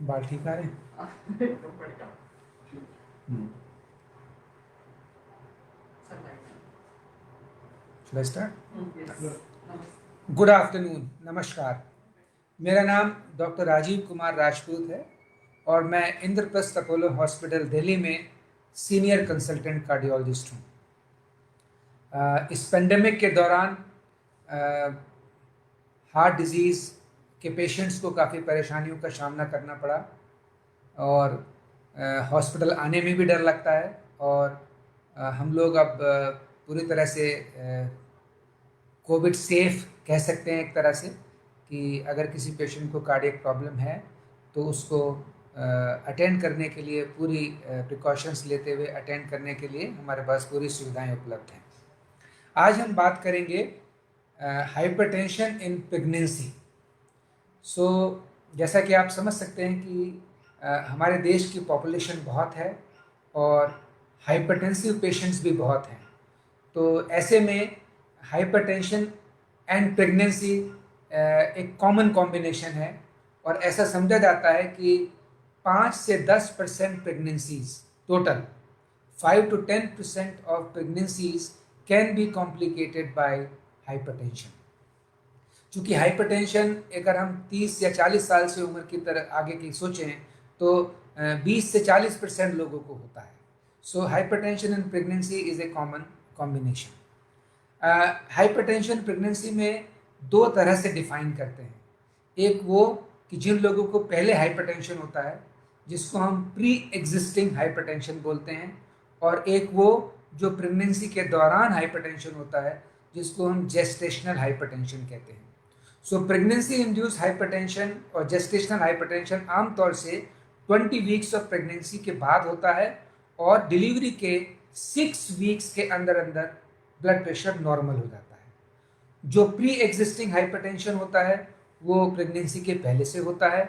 बाल ठीक आ रहे हैं? हम्म। Should I start? Good afternoon, नमस्कार। मेरा नाम डॉक्टर राजीव कुमार राजपूत है और मैं इंद्रप्रस्थ अपोलो हॉस्पिटल दिल्ली में सीनियर कंसल्टेंट कार्डियोलॉजिस्ट हूँ। इस पेंडेमिक के दौरान हार्ट डिजीज़ के पेशेंट्स को काफ़ी परेशानियों का सामना करना पड़ा और हॉस्पिटल आने में भी डर लगता है और हम लोग अब पूरी तरह से कोविड सेफ कह सकते हैं एक तरह से, कि अगर किसी पेशेंट को कार्डियक प्रॉब्लम है तो उसको अटेंड करने के लिए पूरी प्रिकॉशंस लेते हुए अटेंड करने के लिए हमारे पास पूरी सुविधाएं उपलब्ध हैं। आज हम बात करेंगे हाइपरटेंशन इन प्रेगनेंसी। जैसा कि आप समझ सकते हैं कि हमारे देश की पॉपुलेशन बहुत है और हाइपरटेंसिव पेशेंट्स भी बहुत हैं। तो ऐसे में हाइपरटेंशन एंड प्रेगनेंसी एक कॉमन कॉम्बिनेशन है और ऐसा समझा जाता है कि 5 से 10% pregnancies total, 5 to 10% of pregnancies can be complicated by hypertension. चूँकि हाइपरटेंशन अगर हम 30 या 40 साल से उम्र की तरह आगे की सोचें तो 20 से 40% लोगों को होता है। So hypertension in pregnancy is a common combination. Hypertension pregnancy में दो तरह से डिफाइन करते हैं। एक वो कि जिन लोगों को पहले हाइपरटेंशन होता है, जिसको हम प्री एग्जिस्टिंग हाइपरटेंशन बोलते हैं, और एक वो जो प्रेगनेंसी के दौरान हाइपरटेंशन होता है, जिसको हम जेस्टेशनल हाइपरटेंशन कहते हैं। सो प्रेगनेंसी इंड्यूस हाइपरटेंशन और जेस्टेशनल हाइपरटेंशन आमतौर से 20 वीक्स ऑफ प्रेगनेंसी के बाद होता है और डिलीवरी के 6 वीक्स के अंदर अंदर ब्लड प्रेशर नॉर्मल हो जाता है। जो प्री एग्जिस्टिंग हाइपरटेंशन होता है वो प्रेगनेंसी के पहले से होता है,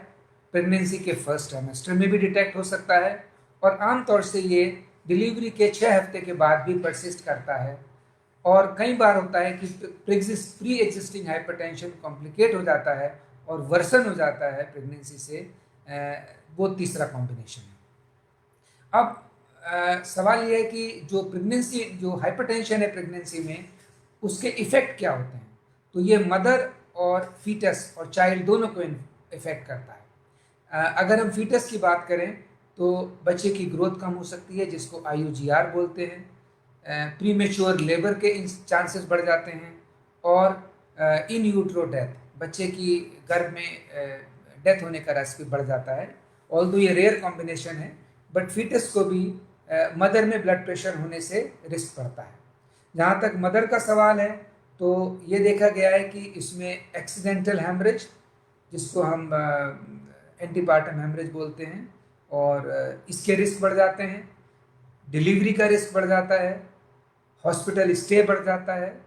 प्रेगनेंसी के फर्स्ट ट्राइमेस्टर में भी डिटेक्ट हो सकता है और आमतौर से ये डिलीवरी के 6 हफ्ते के बाद भी परसिस्ट करता है। और कई बार होता है कि प्री एग्जिस्टिंग हाइपरटेंशन कॉम्प्लिकेट हो जाता है और वर्सन हो जाता है प्रेगनेंसी से। वो तीसरा कॉम्बिनेशन है। अब सवाल ये है कि जो हाइपरटेंशन है प्रेगनेंसी में, उसके इफ़ेक्ट क्या होते हैं। तो ये मदर और फीटस और चाइल्ड दोनों को इफ़ेक्ट करता है। अगर हम फीटस की बात करें तो बच्चे की ग्रोथ कम हो सकती है, जिसको IUGR बोलते हैं। प्रीमेच्योर लेबर के चांसेस बढ़ जाते हैं और इन यूट्रो डेथ, बच्चे की गर्भ में डेथ होने का रिस्क भी बढ़ जाता है। ऑल्दो ये रेयर कॉम्बिनेशन है, बट फीटस को भी मदर में ब्लड प्रेशर होने से रिस्क बढ़ता है। जहाँ तक मदर का सवाल है तो ये देखा गया है कि इसमें एक्सीडेंटल हेमरेज, जिसको हम एंटीपार्टम हेमरेज बोलते हैं, और इसके रिस्क बढ़ जाते हैं, डिलीवरी का रिस्क बढ़ जाता है, हॉस्पिटल स्टे बढ़ जाता है,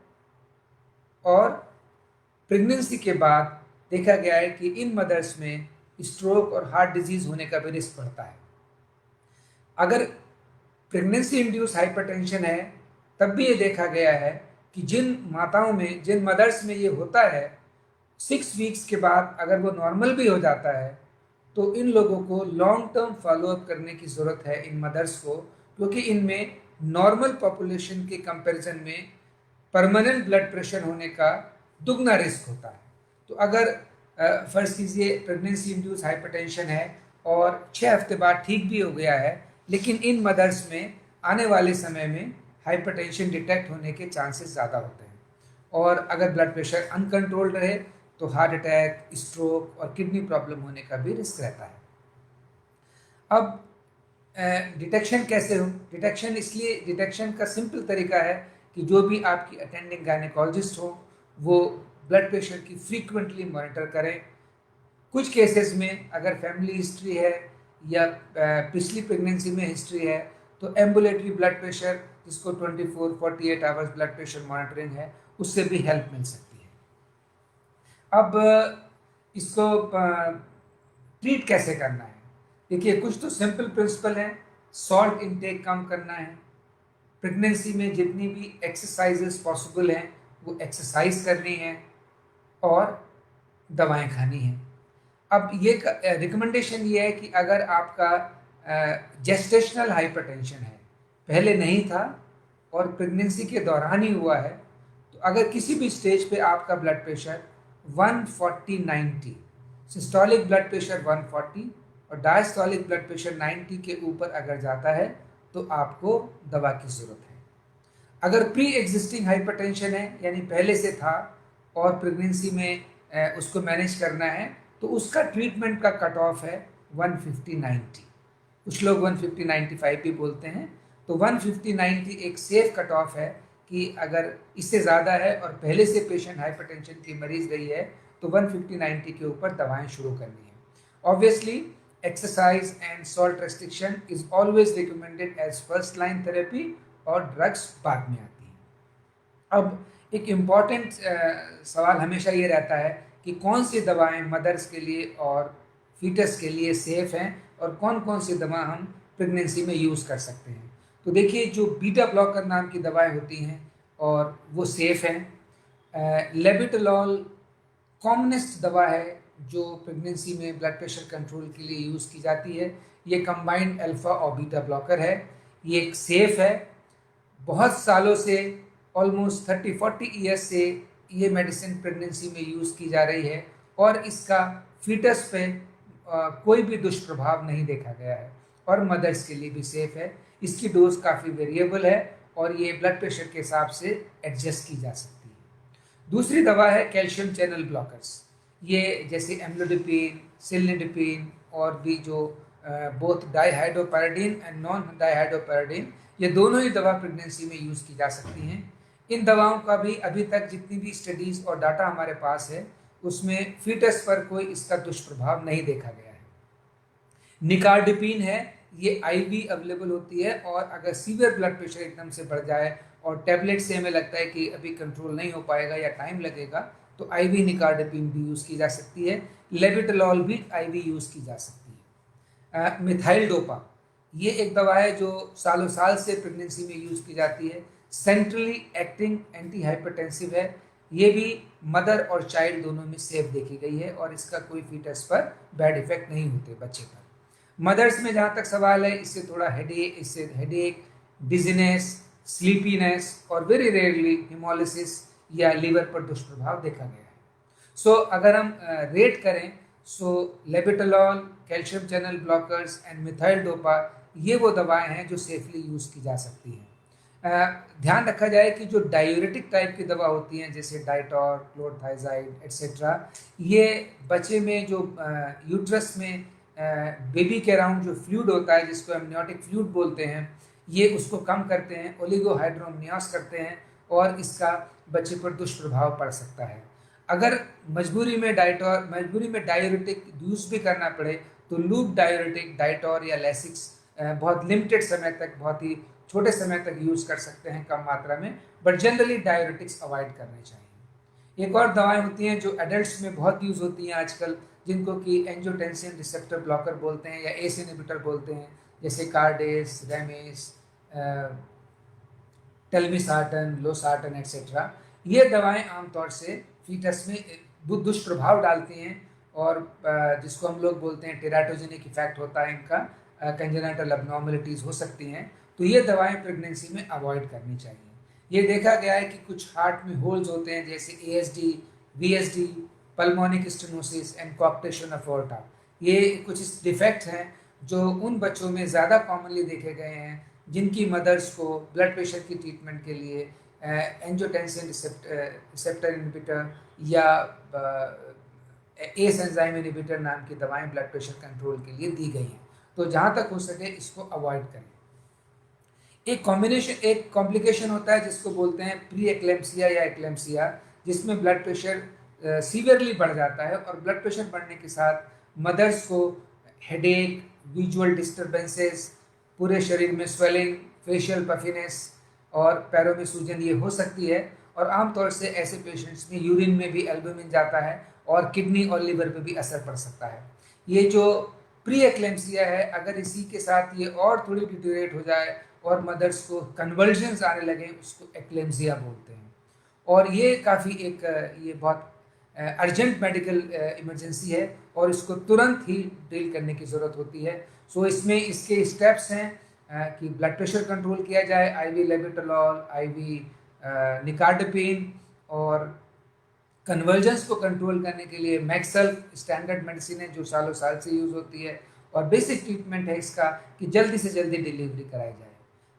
और प्रेगनेंसी के बाद देखा गया है कि इन मदर्स में स्ट्रोक और हार्ट डिजीज होने का भी रिस्क बढ़ता है। अगर प्रेगनेंसी इंड्यूस हाइपरटेंशन है तब भी ये देखा गया है कि जिन मदर्स में ये होता है, 6 वीक्स के बाद अगर वो नॉर्मल भी हो जाता है तो इन लोगों को लॉन्ग टर्म फॉलोअप करने की ज़रूरत है इन मदर्स को, क्योंकि इनमें नॉर्मल पॉपुलेशन के कंपैरिजन में परमानेंट ब्लड प्रेशर होने का दुगना रिस्क होता है। तो अगर फर्ज कीजिए प्रेगनेंसी इंड्यूस हाइपरटेंशन है और 6 हफ्ते बाद ठीक भी हो गया है, लेकिन इन मदर्स में आने वाले समय में हाइपरटेंशन डिटेक्ट होने के चांसेस ज़्यादा होते हैं, और अगर ब्लड प्रेशर अनकंट्रोल्ड रहे तो हार्ट अटैक, स्ट्रोक और किडनी प्रॉब्लम होने का भी रिस्क रहता है। अब डिटेक्शन कैसे हो? डिटेक्शन का सिंपल तरीका है कि जो भी आपकी अटेंडिंग गायनेकोलॉजिस्ट हो वो ब्लड प्रेशर की फ्रीक्वेंटली मॉनिटर करें। कुछ केसेस में अगर फैमिली हिस्ट्री है या पिछली प्रेगनेंसी में हिस्ट्री है तो एम्बुलेटरी ब्लड प्रेशर, जिसको 24-48 आवर्स ब्लड प्रेशर मॉनिटरिंग है, उससे भी हेल्प मिल सकती है। अब इसको ट्रीट कैसे करना है? देखिए, कुछ तो सिंपल प्रिंसिपल है। सॉल्ट इनटेक कम करना है, प्रेगनेंसी में जितनी भी एक्सरसाइजेस पॉसिबल हैं वो एक्सरसाइज करनी है, और दवाएं खानी हैं। अब ये रिकमेंडेशन ये है कि अगर आपका जेस्टेशनल हाइपरटेंशन है, पहले नहीं था और प्रेगनेंसी के दौरान ही हुआ है, तो अगर किसी भी स्टेज पे आपका blood pressure 140/90, systolic blood pressure 140 और डायस्टोलिक ब्लड प्रेशर 90 के ऊपर अगर जाता है तो आपको दवा की ज़रूरत है। अगर प्री एग्जिस्टिंग हाइपरटेंशन है, यानी पहले से था और प्रेगनेंसी में उसको मैनेज करना है, तो उसका ट्रीटमेंट का कट ऑफ है 150/90। कुछ लोग 150/95 भी बोलते हैं। तो 150/90 एक सेफ कट ऑफ है कि अगर इससे ज़्यादा है और पहले से पेशेंट हाइपरटेंशन की मरीज रही है तो 150/90 के ऊपर दवाएं शुरू करनी है। Obviously exercise and salt restriction is always recommended as first line therapy और ड्रग्स बाद में आती हैं। अब एक इम्पॉर्टेंट सवाल हमेशा ये रहता है कि कौन सी दवाएं मदर्स के लिए और फीटस के लिए सेफ़ हैं और कौन कौन सी दवा हम प्रेगनेंसी में यूज़ कर सकते हैं। तो देखिए, जो बीटा ब्लॉकर नाम की दवाएं होती हैं और वो सेफ़ हैं। लेबिटलॉल कॉमनेस्ट दवा है जो प्रेगनेंसी में ब्लड प्रेशर कंट्रोल के लिए यूज़ की जाती है। ये कंबाइंड अल्फ़ा और बीटा ब्लॉकर है। ये एक सेफ़ है। बहुत सालों से, ऑलमोस्ट 30-40 ईयर्स से ये मेडिसिन प्रेगनेंसी में यूज़ की जा रही है और इसका फीटस पे कोई भी दुष्प्रभाव नहीं देखा गया है और मदर्स के लिए भी सेफ़ है। इसकी डोज काफ़ी वेरिएबल है और ये ब्लड प्रेशर के हिसाब से एडजस्ट की जा सकती है। दूसरी दवा है कैल्शियम चैनल ब्लॉकर्स। ये जैसे एम्लोडिपिन, सिलनिडिपिन और भी जो बोथ डाइहाइड्रोपैराडीन एंड नॉन डाइहाइड्रोपैराडीन, ये दोनों ही दवा प्रेगनेंसी में यूज़ की जा सकती हैं। इन दवाओं का भी अभी तक जितनी भी स्टडीज़ और डाटा हमारे पास है उसमें फीटस पर कोई इसका दुष्प्रभाव नहीं देखा गया है। निकार्डिपिन है, ये आईवी अवेलेबल होती है और अगर सीवियर ब्लड प्रेशर एकदम से बढ़ जाए और टैबलेट से हमें लगता है कि अभी कंट्रोल नहीं हो पाएगा या टाइम लगेगा तो आईवी निकार्डिपिन भी यूज़ की जा सकती है। लेबिटलॉल भी आईवी यूज़ की जा सकती है। मिथाइल डोपा, ये एक दवा है जो सालों साल से प्रेगनेंसी में यूज़ की जाती है। सेंट्रली एक्टिंग एंटी हाइपरटेंसिव है। ये भी मदर और चाइल्ड दोनों में सेफ देखी गई है और इसका कोई फीटस पर बैड इफेक्ट नहीं होते बच्चे पर। मदर्स में जहाँ तक सवाल है, इससे थोड़ा हेडेक, डिजीनेस, स्लीपीनेस और वेरी रेयरली हिमोलिसिस या लीवर पर दुष्प्रभाव देखा गया है। सो अगर हम रेट करें, so labetalol, calcium channel blockers and methyldopa, ये वो दवाएं हैं जो सेफली यूज़ की जा सकती हैं। ध्यान रखा जाए कि जो डायूरेटिक टाइप की दवा होती हैं जैसे डाइटॉर, क्लोरथाइजाइड एट्सेट्रा, ये बच्चे में जो यूट्रस में बेबी के अराउंड जो फ्लूइड होता है जिसको एमनियोटिक फ्लूइड बोलते हैं, ये उसको कम करते हैं, ओलिगोहाइड्रोमनियास करते हैं और इसका बच्चे पर दुष्प्रभाव पड़ सकता है। अगर मजबूरी में डायूरेटिक यूज़ भी करना पड़े तो लूप डायूरेटिक, डाइटॉर या लेसिक्स बहुत लिमिटेड समय तक, बहुत ही छोटे समय तक यूज़ कर सकते हैं कम मात्रा में, बट जनरली डायूरेटिक्स अवॉइड करने चाहिए। एक और दवाएं होती हैं जो एडल्ट्स में बहुत यूज़ होती हैं आजकल, जिनको कि एंजियोटेंसिन रिसेप्टर ब्लॉकर बोलते हैं या एस इनहिबिटर बोलते हैं, जैसे कार्डेस, रेमेस, टेल्मिसार्टन, लोसार्टन एट्सेट्रा। ये दवाएं आमतौर से फीटस में दुष्प्रभाव डालती हैं और जिसको हम लोग बोलते हैं टेराटोजेनिक इफेक्ट होता है इनका, कंजेनिटल अबनॉर्मलिटीज़ हो सकती हैं। तो ये दवाएं प्रेगनेंसी में अवॉइड करनी चाहिए। ये देखा गया है कि कुछ हार्ट में होल्स होते हैं जैसे ASD, VSD, pulmonic stenosis and coarctation of aorta, ये कुछ डिफेक्ट्स हैं जो उन बच्चों में ज़्यादा कॉमनली देखे गए हैं जिनकी मदर्स को ब्लड प्रेशर की ट्रीटमेंट के लिए एंजियोटेंसिन रिसेप्टर इनहिबिटर या एस एंजाइम इनहिबिटर नाम की दवाएं ब्लड प्रेशर कंट्रोल के लिए दी गई हैं। तो जहाँ तक हो सके इसको अवॉइड करें। एक कॉम्प्लिकेशन होता है जिसको बोलते हैं प्री एक्लेम्सिया या एक्लेम्सिया, जिसमें ब्लड प्रेशर सीवियरली बढ़ जाता है और ब्लड प्रेशर बढ़ने के साथ मदर्स को हेडेक, विजुअल डिस्टर्बेंसेस, पूरे शरीर में स्वेलिंग, फेशियल पफिनेस और पैरों में सूजन ये हो सकती है। और आमतौर से ऐसे पेशेंट्स में यूरिन में भी एल्बुमिन जाता है और किडनी और लिवर पे भी असर पड़ सकता है। ये जो प्री एक्लेम्सिया है, अगर इसी के साथ ये और थोड़ी डिटेरियोरेट हो जाए और मदर्स को कन्वर्जन्स आने लगे, उसको एक्लेम्सिया बोलते हैं। और ये काफ़ी ये बहुत अर्जेंट मेडिकल इमरजेंसी है और इसको तुरंत ही डील करने की ज़रूरत होती है। सो इसमें इसके स्टेप्स हैं कि ब्लड प्रेशर कंट्रोल किया जाए, आईवी लेबेटोलॉल, आईवी निकार्डिपिन, और कन्वर्जेंस को कंट्रोल करने के लिए मैक्सल्फ स्टैंडर्ड मेडिसिन है जो सालों साल से यूज़ होती है। और बेसिक ट्रीटमेंट है इसका कि जल्दी से जल्दी डिलीवरी कराई जाए,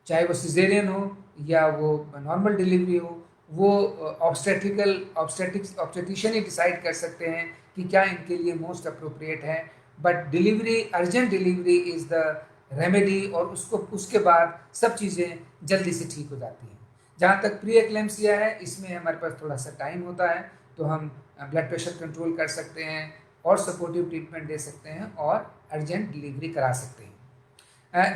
चाहे वो सिजेरियन हो या वो नॉर्मल डिलीवरी हो। वो ऑब्स्टेट्रिशियन ही डिसाइड कर सकते हैं कि क्या इनके लिए मोस्ट अप्रोप्रिएट है। But delivery, urgent delivery is the remedy, और उसके बाद सब चीज़ें जल्दी से ठीक हो जाती हैं। जहाँ तक प्री एक्लेम्सिया है, इसमें हमारे पास थोड़ा सा टाइम होता है, तो हम ब्लड प्रेशर कंट्रोल कर सकते हैं और सपोर्टिव ट्रीटमेंट दे सकते हैं और अर्जेंट डिलीवरी करा सकते हैं।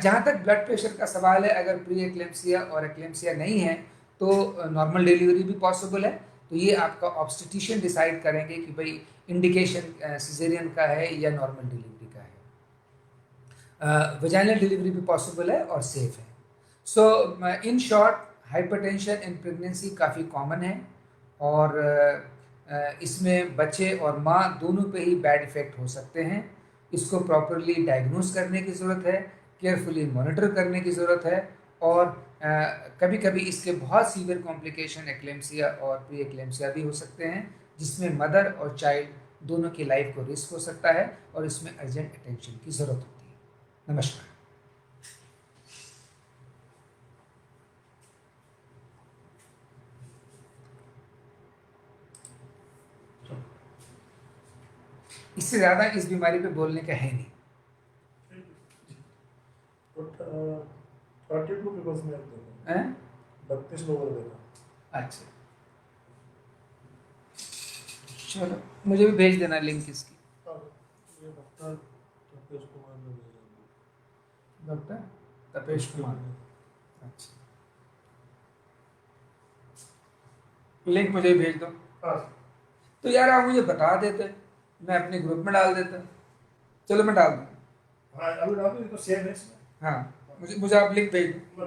जहाँ तक ब्लड प्रेशर का सवाल है, अगर प्री एक्लेम्सिया और एक्लेम्सिया नहीं है तो नॉर्मल डिलीवरी भी पॉसिबल है। तो ये आपका ऑब्स्टेटिशियन डिसाइड करेंगे कि भाई इंडिकेशन सिजेरियन का है या नॉर्मल डिलीवरी का है। वजाइनल डिलीवरी भी पॉसिबल है और सेफ है। So in short, hypertension in pregnancy काफ़ी कॉमन है और इसमें बच्चे और माँ दोनों पे ही बैड इफ़ेक्ट हो सकते हैं। इसको प्रॉपरली डायग्नोस करने की ज़रूरत है, केयरफुली मॉनिटर करने की ज़रूरत है, और कभी कभी इसके बहुत सीवियर कॉम्प्लिकेशन एक्लेम्सिया और प्री एक्लेम्सिया भी हो सकते हैं, जिसमें मदर और चाइल्ड दोनों की लाइफ को रिस्क हो सकता है और इसमें अर्जेंट अटेंशन की ज़रूरत होती है। नमस्कार। इससे ज़्यादा इस बीमारी पे बोलने का है नहीं। हैं? 32 लोगों ने देखा। अच्छा, चलो मुझे भी भेज देना लिंक इसकी। ये डॉक्टर तपेश कुमार ने भेजा। डॉक्टर तपेश कुमार, अच्छा, लिंक मुझे भेज दो। तो यार आप मुझे बता देते, मैं अपने ग्रुप में डाल देता। चलो मैं डाल दूँ। हाँ, अभी डाल दो, ये तो सेम है इसमें। हाँ, मुझे आप लिंक भेज दो।